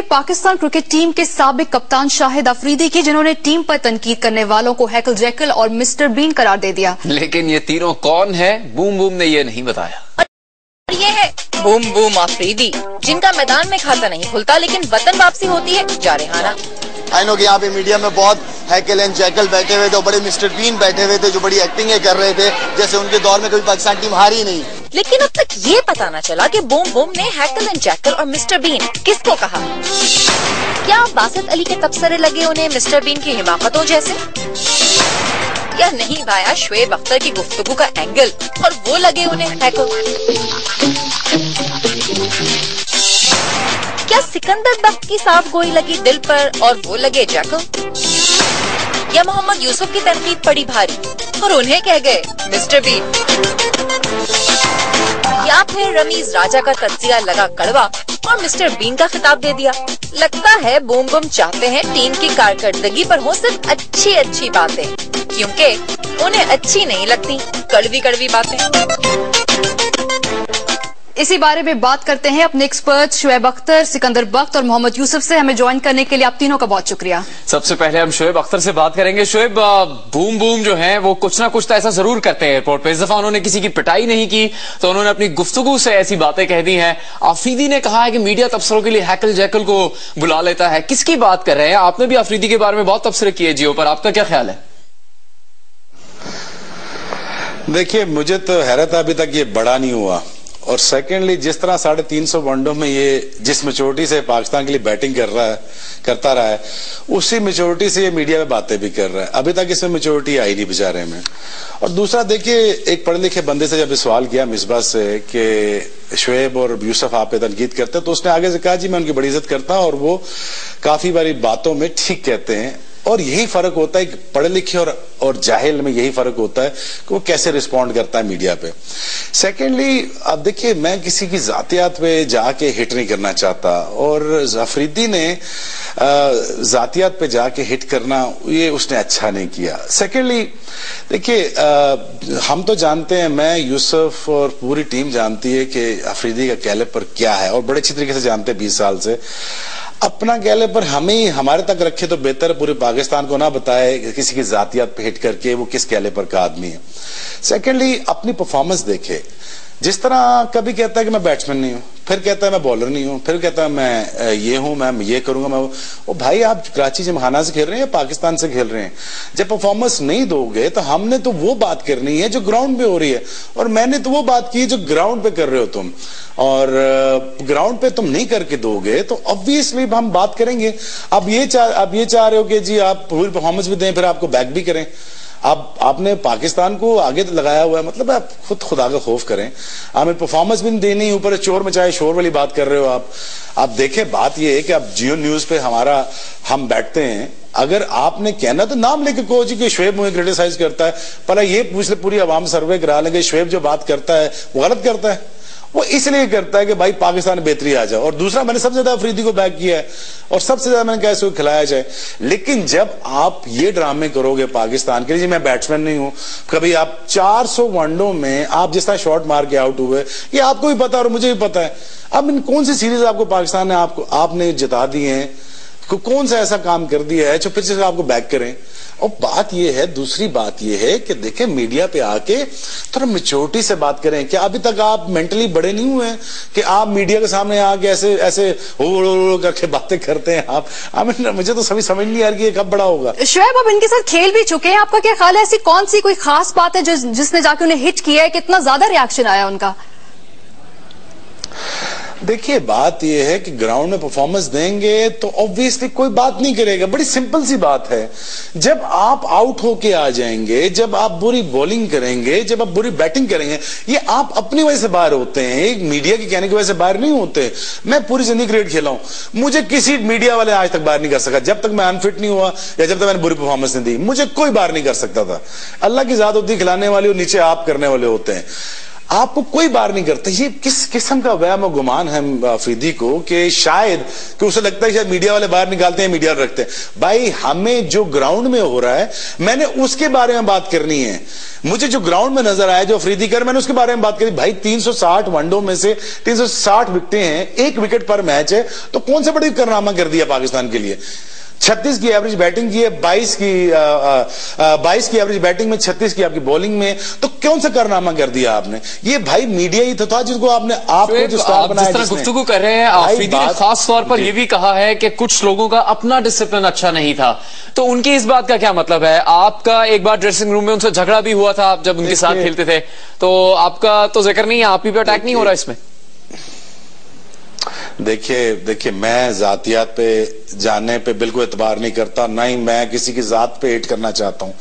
Pakistan cricket team के साबिक कप्तान शाहिद अफरीदी की, जिन्होंने टीम पर तनकीद करने वालों को हैकल जैकल और मिस्टर बीन करार दे दिया। लेकिन ये तीनों कौन है, बूम बूम ने ये नहीं बताया। ये है बूम बूम अफरीदी, जिनका मैदान में खाता नहीं खुलता, लेकिन वतन वापसी होती है जारहाना। आई नो कि यहाँ पे मीडिया में बहुत हैकल एंड जैकल बैठे हुए थे, बड़े मिस्टर बीन बैठे हुए थे जो बड़ी एक्टिंग कर रहे थे, जैसे उनके दौर में कभी पाकिस्तान टीम हारी नहीं। लेकिन अब तक ये पता न चला कि बूम बूम ने हैकल एंड जैकल और मिस्टर बीन किसको कहा। क्या बासित अली के तबसरे लगे उन्हें मिस्टर बीन की हिमाकतों जैसे, या नहीं भाया शुएब अख्तर की गुफ्तगू का एंगल और वो लगे उन्हें हैकल। क्या सिकंदर बख्त की साफ गोई लगी दिल पर और वो लगे जैकल, या मोहम्मद यूसुफ की तनकीद पड़ी भारी और उन्हें कह गए मिस्टर बीन, या फिर रमीज राजा का तज्जिया लगा कड़वा और मिस्टर बीन का खिताब दे दिया। लगता है बूम बूम चाहते हैं टीम की कारकर्दगी पर हो सिर्फ अच्छी अच्छी बातें, क्योंकि उन्हें अच्छी नहीं लगती कड़वी कड़वी बातें। इसी बारे में बात करते हैं अपने एक्सपर्ट शुएब अख्तर, सिकंदर बख्त और मोहम्मद यूसुफ से। हमें ज्वाइन करने के लिए आप तीनों का बहुत शुक्रिया। सबसे पहले हम शुएब अख्तर से बात करेंगे। शुएब, बूम बूम जो है वो कुछ ना कुछ तो ऐसा जरूर करते हैं एयरपोर्ट पे। इस दफा उन्होंने किसी की पिटाई नहीं की तो उन्होंने अपनी गुफ्तगू से ऐसी बातें कह दी हैं। अफरीदी ने कहा है कि मीडिया तबसरों के लिए हैकल जैकल को बुला लेता है। किसकी बात कर रहे हैं? आपने भी अफरीदी के बारे में बहुत तबसरे किए जियो पर, आपका क्या ख्याल है? देखिए, मुझे तो हैरत अभी तक ये बड़ा नहीं हुआ, और सेकेंडली जिस तरह 350 वनडो में ये जिस मेच्योरिटी से पाकिस्तान के लिए बैटिंग करता रहा है, उसी मेच्योरिटी से ये मीडिया में बातें भी कर रहा है। अभी तक इसमें मेच्योरिटी आई नहीं बेचारे में। और दूसरा देखिए, एक पढ़े लिखे बंदे से जब सवाल किया मिसबा से कि शुएब और यूसुफ आप पे तनकीद करते हैं, तो उसने आगे से कहा जी मैं उनकी बड़ी इज्जत करता हूं और वो काफी बारी बातों में ठीक कहते हैं। और यही फर्क होता है कि पढ़े लिखे और जाहिल में यही फर्क होता है कि वो कैसे रिस्पॉन्ड करता है मीडिया पे। सेकेंडली, अब देखिए, मैं किसी की जातियात पे जाके हिट नहीं करना चाहता, और अफरीदी ने जातियात पे जाके हिट करना ये उसने अच्छा नहीं किया। सेकेंडली देखिए, हम तो जानते हैं, मैं यूसुफ और पूरी टीम जानती है कि अफरीदी का कैलिबर क्या है, और बड़े अच्छी तरीके से जानते हैं 20 साल से। अपना कैलिबर हमें हमारे तक रखे तो बेहतर है, पूरे पाकिस्तान को ना बताए किसी की जातियात पे हिट करके वो किस कैलिबर का आदमी है। सेकेंडली, अपनी परफॉर्मेंस देखे। जिस तरह कभी कहता है कि मैं बैट्समैन नहीं हूं, फिर कहता है मैं बॉलर नहीं हूं, फिर कहता है मैं ये हूं, मैं ये करूंगा, मैं वो। भाई, आप कराची जिमखाना से खेल रहे हैं या पाकिस्तान से खेल रहे हैं? जब परफॉर्मेंस नहीं दोगे तो हमने तो वो बात करनी है जो ग्राउंड पे हो रही है, और मैंने तो वो बात की जो ग्राउंड पे कर रहे हो तुम, और ग्राउंड पे तुम नहीं करके दोगे तो ऑब्वियसली हम बात करेंगे। अब ये चाह रहे हो कि जी आप पूरी परफॉर्मेंस भी दें, फिर आपको बैक भी करें। अब आपने पाकिस्तान को आगे लगाया हुआ है, मतलब आप खुद खुदा का खौफ करें। हमें परफॉर्मेंस भी देनी, ऊपर चोर मचाए शोर वाली बात कर रहे हो आप। देखें, बात ये है कि आप जियो न्यूज पे हम बैठते हैं, अगर आपने कहना तो नाम लेके कहो जी कि शुएब मुझे क्रिटिसाइज करता है, पर ये पूछ ले, पूरी आवाम सर्वे करा लेंगे शुएब जो बात करता है वो गलत करता है। वो इसलिए करता है कि भाई पाकिस्तान में बेहतरी आ जाए। और दूसरा, मैंने सबसे ज्यादा अफरीदी को बैक किया है और सबसे ज्यादा मैंने कहा इसको खिलाया जाए। लेकिन जब आप ये ड्रामे करोगे पाकिस्तान के लिए, मैं बैट्समैन नहीं हूं, कभी आप 400 वनडो में आप जिस तरह शॉट मार के आउट हुए, ये आपको भी पता और मुझे भी पता है। अब इन कौन सी सीरीज आपको पाकिस्तान ने आपने जिता दी है, कौन सा ऐसा काम कर दिया है जो फिर से आपको बैक करें? और बात यह है, दूसरी बात यह है कि देखें, मीडिया पे आके थोड़ा मेच्योरिटी से बात करें। क्या अभी तक आप मेंटली बड़े नहीं हुए हैं कि आप मीडिया के सामने आके ऐसे हो करके बातें करते हैं आप? मुझे तो सभी समझ नहीं आ रही कि कब बड़ा होगा। शुएब, अब इनके साथ खेल भी चुके हैं, आपका क्या ख्याल है? ऐसी कौन सी कोई खास बात है जिसने जाके उन्हें हिट किया है, कितना ज्यादा रिएक्शन आया उनका? देखिए, बात यह है कि ग्राउंड में परफॉर्मेंस देंगे तो ऑब्वियसली कोई बात नहीं करेगा। बड़ी सिंपल सी बात है, जब आप आउट होके आ जाएंगे, जब आप बुरी बॉलिंग करेंगे, जब आप बुरी बैटिंग करेंगे, ये आप अपनी वजह से बाहर होते हैं, एक मीडिया के कहने की वजह से बाहर नहीं होते। मैं पूरी जिंदगी क्रिकेट खेला हूं, मुझे किसी मीडिया वाले आज तक बाहर नहीं कर सका। जब तक मैं अनफिट नहीं हुआ या जब तक मैंने बुरी परफॉर्मेंस नहीं दी, मुझे कोई बाहर नहीं कर सकता था। अल्लाह की जात होती खिलाने वाली और नीचे आप करने वाले होते हैं। आपको कोई बार नहीं करता। ये किस किस्म का वहम और गुमान है अफरीदी को कि शायद कि उसे लगता है शायद मीडिया वाले बाहर निकालते हैं, मीडिया रखते हैं। भाई हमें जो ग्राउंड में हो रहा है मैंने उसके बारे में बात करनी है। मुझे जो ग्राउंड में नजर आया जो अफरीदी कर, मैंने उसके बारे में बात करी। भाई 360 वनडो में से 360 विकेटें हैं, 1 विकेट पर मैच है, तो कौन सा बड़ी कारनामा कर दिया पाकिस्तान के लिए। 36 की एवरेज बैटिंग की है, 22 की एवरेज बैटिंग में, 36 की आपकी बॉलिंग में, तो कौन सा कारनामा कर दिया आपने। ये भाई मीडिया ही तो था जिसको आपको जो स्टार बनाया। जिस तरह गुफ्तगू कर रहे हैं आफरीदी ने खास तौर पर यह भी कहा है कि कुछ लोगों का अपना डिसिप्लिन अच्छा नहीं था, तो उनकी इस बात का क्या मतलब है। आपका एक बार ड्रेसिंग रूम में उनसे झगड़ा भी हुआ था जब उनके साथ खेलते थे, तो आपका तो जिक्र नहीं है, आप ही पे अटैक नहीं हो रहा इसमें। देखिए मैं जातियात पे जाने पे बिल्कुल एतबार नहीं करता, ना ही मैं किसी की जात पे हेट करना चाहता हूं।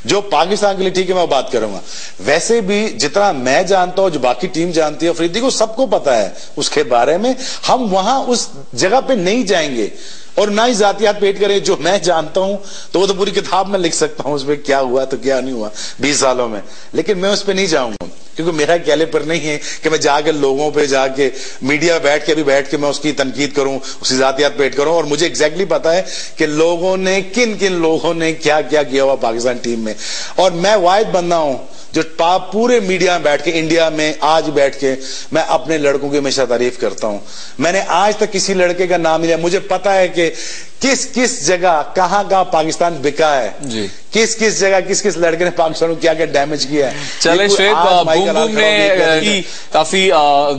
जो पाकिस्तान के लिए ठीक है मैं बात करूंगा। वैसे भी जितना मैं जानता हूं, जो बाकी टीम जानती है, अफरीदी को सबको पता है उसके बारे में। हम वहां उस जगह पे नहीं जाएंगे और ना ही जातियात पेट करें। जो मैं जानता हूं तो वो तो पूरी किताब में लिख सकता हूं उसमें क्या हुआ तो क्या नहीं हुआ 20 सालों में, लेकिन मैं उस पर नहीं जाऊंगा क्योंकि मेरा कैलिबर नहीं है कि मैं जाके लोगों पे जाके मीडिया बैठ के मैं उसकी तनकीद करूं, उसकी जातियात पेट करूं। और मुझे एग्जैक्टली पता है कि लोगों ने किन किन लोगों ने क्या क्या किया हुआ पाकिस्तान टीम में। और मैं वाहिद बंदा हूं जो पूरे मीडिया में बैठ के, इंडिया में आज बैठ के मैं अपने लड़कों की हमेशा तारीफ करता हूं। मैंने आज तक किसी लड़के का नाम नहीं लिया। मुझे पता है कि किस किस जगह कहां पाकिस्तान बिका है जी। किस किस जगह किस किस लड़के ने पाकिस्तान को क्या क्या डैमेज किया है। चले शोएब, बूम बूम ने काफी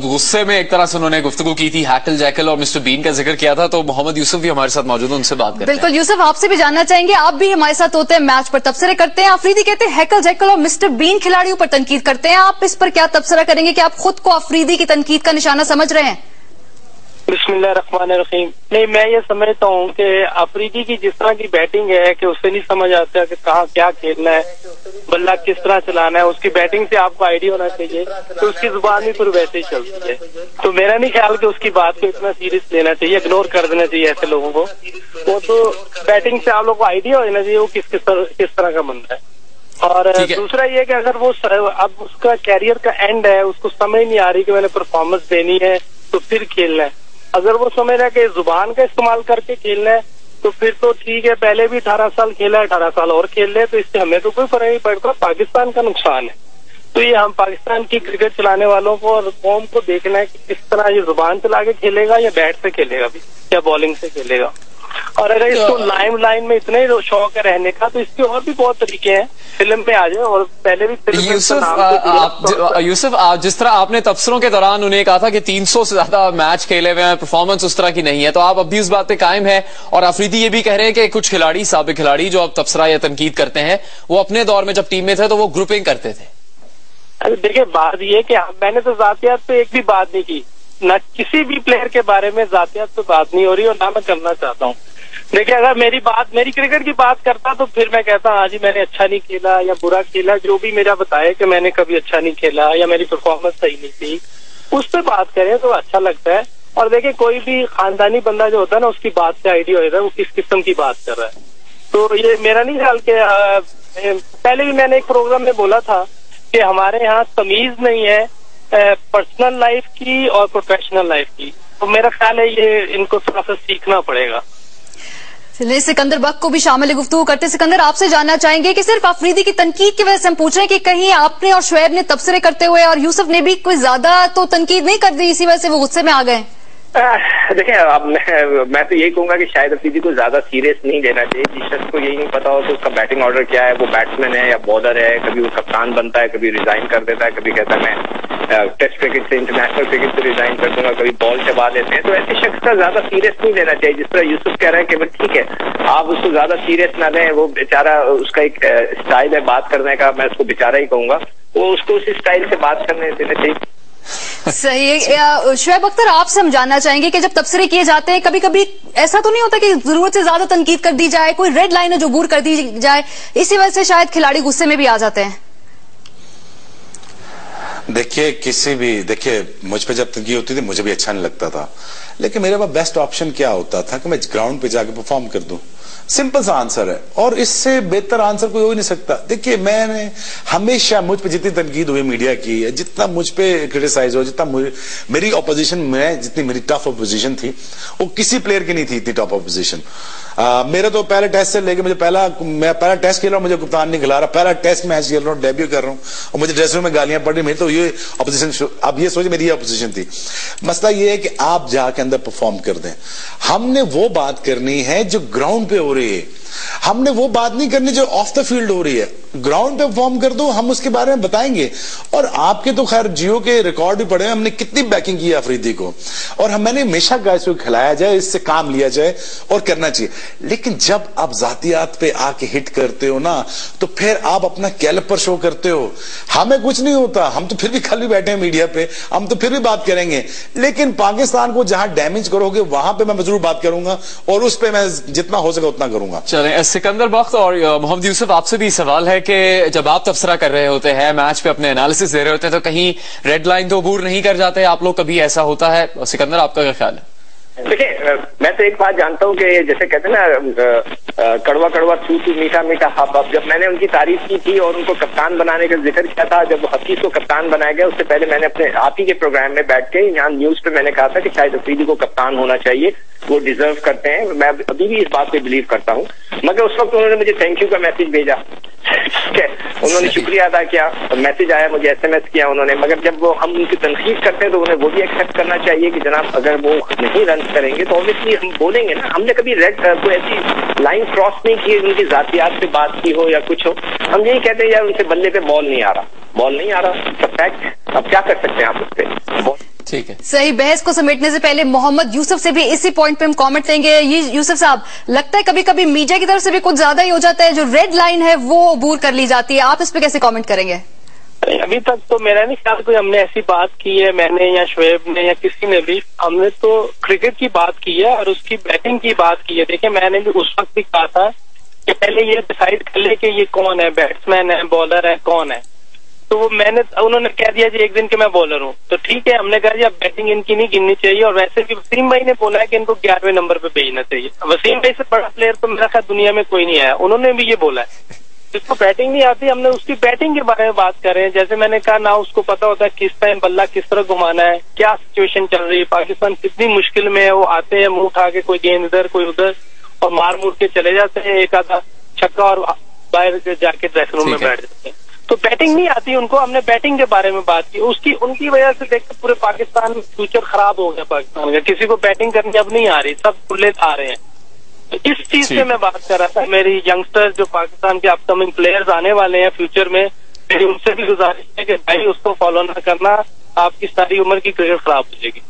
गुस्से में एक तरह से उन्होंने गुफ्तगू की थी, हैकल जैकल और मिस्टर बीन का जिक्र किया था। तो मोहम्मद यूसुफ भी हमारे साथ मौजूद है, उनसे बात करते हैं। बिल्कुल यूसुफ, आपसे भी जानना चाहेंगे, आप भी हमारे साथ होते हैं, मैच पर तबसरे करते हैं। अफरीदी कहते हैं हैकल जैकल और मिस्टर बीन खिलाड़ियों पर तनकीद करते हैं, आप इस पर क्या तबसरा करेंगे कि आप खुद को अफरीदी की तनकीद का निशाना समझ रहे हैं। बिस्मिल्लाहिर्रहमानिर्रहीम। नहीं, मैं ये समझता हूँ कि अफरीदी की जिस तरह की बैटिंग है कि उससे नहीं समझ आता कि कहाँ क्या खेलना है, बल्ला किस तरह चलाना है। उसकी बैटिंग से आपको आइडिया होना चाहिए, तो उसकी जुबान भी फिर वैसे ही चलती है। तो मेरा नहीं ख्याल कि उसकी बात को इतना सीरियस लेना चाहिए, इग्नोर कर देना चाहिए ऐसे लोगों को। वो तो बैटिंग से आप लोग को आइडिया होना चाहिए वो किस तरह का बंदा है। और दूसरा ये कि अगर वो अब उसका कैरियर का एंड है, उसको समझ नहीं आ रही कि मैंने परफॉर्मेंस देनी है तो फिर खेलना है। अगर वो समझ रहा है कि जुबान का इस्तेमाल करके खेलना है तो फिर तो ठीक है, पहले भी 18 साल खेला है, 18 साल और खेल ले, तो इससे हमें तो कोई फर्क नहीं पड़ता। पाकिस्तान का नुकसान है, तो ये हम पाकिस्तान की क्रिकेट चलाने वालों को और कौम को देखना है कि किस तरह ये जुबान चला के खेलेगा या बैट से खेलेगा भी या बॉलिंग से खेलेगा। और अगर इसको लाइन में इतने शौक है रहने का तो इसके और भी बहुत तरीके हैं, फिल्म में आ जाए। और पहले भी फिल्म यूसुफ, आप जिस तरह आपने तबसरों के दौरान उन्हें कहा था कि 300 से ज्यादा मैच खेले हुए हैं, परफॉर्मेंस उस तरह की नहीं है, तो आप अब भी उस बात पे कायम है। और अफरीदी ये भी कह रहे हैं कि कुछ खिलाड़ी, साबिक खिलाड़ी जो अब तबसरा या तनकीद करते हैं, वो अपने दौर में जब टीम में थे तो वो ग्रुपिंग करते थे। अरे देखिए, बात ये कि मैंने तो जातियात पे एक भी बात नहीं की, ना किसी भी प्लेयर के बारे में जातियात पे बात नहीं हो रही और ना मैं करना चाहता हूँ। देखिए, अगर मेरी क्रिकेट की बात करता तो फिर मैं कहता हाँ जी मैंने अच्छा नहीं खेला या बुरा खेला, जो भी मेरा बताए कि मैंने कभी अच्छा नहीं खेला या मेरी परफॉर्मेंस सही नहीं थी, उस पर बात करें तो अच्छा लगता है। और देखिए, कोई भी खानदानी बंदा जो होता है ना, उसकी बात से आइडिया होता है वो किस किस्म की बात कर रहा है। तो ये मेरा नहीं ख्याल के पहले भी मैंने एक प्रोग्राम में बोला था कि हमारे यहाँ तमीज नहीं है पर्सनल लाइफ की और प्रोफेशनल लाइफ की। तो मेरा ख्याल है ये इनको थोड़ा सा सीखना पड़ेगा। चलिए, सिकंदर बक को भी शामिल गुफ्तगू करते। सिकंदर, आपसे जानना चाहेंगे कि सिर्फ अफरीदी की तनकीद की वजह से हम पूछ रहे हैं कि कहीं आपने और शुएब ने तबसरे करते हुए और यूसुफ ने भी कोई ज्यादा तो तनकीद नहीं कर दी, इसी वजह से वो गुस्से में आ गए? देखिए, अब मैं तो यही कहूंगा कि शायद अफरीदी को ज्यादा सीरियस नहीं लेना चाहिए। जिस शख्स को यही नहीं पता हो तो उसका बैटिंग ऑर्डर क्या है, वो बैट्समैन है या बॉलर है, कभी वो कप्तान बनता है, कभी रिजाइन कर देता है, कभी कहता है मैं टेस्ट क्रिकेट से इंटरनेशनल क्रिकेट से रिजाइन कर दूंगा, कभी बॉल चबा देते हैं। तो ऐसे शख्स का ज्यादा सीरियस नहीं लेना चाहिए। जिस तरह यूसुफ कह रहे हैं कि ठीक है, आप उसको ज्यादा सीरियस ना लें, वो बेचारा, उसका एक स्टाइल है बात करने का, मैं उसको बेचारा ही कहूंगा, वो उसको उस स्टाइल से बात करने देना चाहिए। सही है। शुएब अख्तर, आपसे हम जानना चाहेंगे कि जब तबसरे किए जाते हैं, कभी कभी ऐसा तो नहीं होता कि जरूरत से ज्यादा तनकीद कर दी जाए, कोई रेड लाइन है जो अबूर कर दी जाए, इसी वजह से शायद खिलाड़ी गुस्से में भी आ जाते हैं? देखिए मुझ पे जब तनकीद होती थी मुझे भी अच्छा नहीं लगता था, लेकिन मेरे पास बेस्ट ऑप्शन क्या होता था कि मैं ग्राउंड पे जाके परफॉर्म कर दूं। सिंपल सा आंसर है, और इससे बेहतर आंसर कोई हो ही नहीं सकता। देखिए मैंने हमेशा, मुझ पे जितनी तनकीद हुई मीडिया की, जितना मुझ पे क्रिटिसाइज हो, जितना मेरी ऑपोजिशन में, जितनी मेरी टफ ऑपोजिशन थी, वो किसी प्लेयर की नहीं थी इतनी टफ ऑपोजिशन। मेरे तो पहले टेस्ट से लेके मैं पहला टेस्ट खेल रहा हूं, मुझे कप्तान नहीं खिला रहा, पहला टेस्ट मैच खेल रहा हूं, डेब्यू कर रहा हूं, और मुझे ड्रेसिंग में गालियां पड़ रही। मेरी तो ये ऑपोजिशन, अब ये सोचिए मेरी ऑपोजिशन थी। मसला ये है कि आप जाके अंदर परफॉर्म कर दें। हमने वो बात करनी है जो ग्राउंड पे हो रही है, हमने वो बात नहीं करनी जो ऑफ द फील्ड हो रही है। ग्राउंड पे परफॉर्म कर दो, हम उसके बारे में बताएंगे। और आपके तो खैर जियो के रिकॉर्ड भी पड़े, हमने कितनी बैकिंग की अफरीदी को, और मैंने हमेशा कहा इसको खिलाया जाए, इससे काम लिया जाए और करना चाहिए। लेकिन जब आप जातियात पे आके हिट करते हो ना, तो फिर आप अपना कैलिपर शो करते हो। हमें कुछ नहीं होता, हम तो फिर भी खाली बैठे हैं मीडिया पे, हम तो फिर भी बात करेंगे, लेकिन पाकिस्तान को जहां डैमेज करोगे वहां पे मैं जरूर बात करूंगा, और उस पर मैं जितना हो सके उतना करूंगा। सिकंदर बख्त और मोहम्मद यूसुफ, आपसे भी सवाल है कि जब आप तबसरा कर रहे होते हैं, मैच पे अपने एनालिसिस दे रहे होते हैं, तो कहीं रेड लाइन तो अबूर नहीं कर जाते आप लोग? कभी ऐसा होता है? सिकंदर, आपका क्या ख्याल है? देखिए, मैं तो एक बात जानता हूँ कि जैसे कहते हैं ना, कड़वा कड़वा थू थू मीठा मीठा हब हब। जब मैंने उनकी तारीफ की थी और उनको कप्तान बनाने का जिक्र किया था, जब हफीज को कप्तान बनाया गया, उससे पहले मैंने अपने आप ही के प्रोग्राम में बैठ के यहाँ न्यूज पे मैंने कहा था कि शायद अफरीदी को कप्तान होना चाहिए, वो डिजर्व करते हैं। मैं अभी भी इस बात पे बिलीव करता हूँ। मगर उस वक्त उन्होंने मुझे थैंक यू का मैसेज भेजा, ठीक है, उन्होंने शुक्रिया अदा किया, मैसेज आया, मुझे SMS किया उन्होंने। मगर जब वो हम उनकी तनकीद करते हैं तो उन्हें वो भी एक्सेप्ट करना चाहिए कि जनाब अगर वो नहीं रन करेंगे तो ऑब्वियसली हम बोलेंगे ना। हमने कभी रेड कोई ऐसी लाइन क्रॉस नहीं की, उनकी जातियात पे बात की हो या कुछ हो। हम यही कहते हैं यार उनसे बल्ले पे बॉल नहीं आ रहा, फैक्ट। अब क्या कर सकते हैं आप उस पर? ठीक है, सही। बहस को समेटने से पहले मोहम्मद यूसुफ से भी इसी पॉइंट पे हम कमेंट लेंगे। ये यूसुफ साहब, लगता है कभी कभी मीडिया की तरफ से भी कुछ ज्यादा ही हो जाता है, जो रेड लाइन है वो अबूर कर ली जाती है, आप इस पे कैसे कमेंट करेंगे? अभी तक तो मेरा नहीं ख्याल कोई हमने ऐसी बात की है, मैंने या शोएब ने या किसी ने भी। हमने तो क्रिकेट की बात की है और उसकी बैटिंग की बात की है। देखिए, मैंने भी उस वक्त भी कहा था कि पहले ये डिसाइड कर ले कि ये कौन है, बैट्समैन है, बॉलर है, कौन है। तो उन्होंने कह दिया जी एक दिन के मैं बॉलर हूँ, तो ठीक है, हमने कहा जी अब बैटिंग इनकी नहीं गिननी चाहिए। और वैसे भी वसीम भाई ने बोला है कि इनको 11वें नंबर पे भेजना चाहिए। वसीम भाई से बड़ा प्लेयर तो मेरा ख्याल दुनिया में कोई नहीं आया, उन्होंने भी ये बोला है। जिसको बैटिंग नहीं आती, हमने उसकी बैटिंग के बारे में बात कर रहे हैं। जैसे मैंने कहा ना, उसको पता होता है किस टाइम बल्ला किस तरह घुमाना है, क्या सिचुएशन चल रही है, पाकिस्तान कितनी मुश्किल में है। वो आते हैं मुंह उठा के, कोई गेंद इधर कोई उधर, और मार मुड़ के चले जाते हैं, एक आधा छक्का और बाहर जाके ड्रेसिंग रूम में बैठ जाते हैं। तो बैटिंग नहीं आती उनको, हमने बैटिंग के बारे में बात की। उनकी वजह से देखकर पूरे पाकिस्तान में फ्यूचर खराब हो गया पाकिस्तान का। किसी को बैटिंग करनी अब नहीं आ रही, सब खुले आ रहे हैं। तो इस चीज से मैं बात कर रहा था। मेरी यंगस्टर्स जो पाकिस्तान के अपकमिंग प्लेयर्स आने वाले हैं फ्यूचर में, मेरी उनसे भी गुजारिश है कि भाई उसको फॉलो ना करना, आपकी सारी उम्र की क्रिकेट खराब हो जाएगी।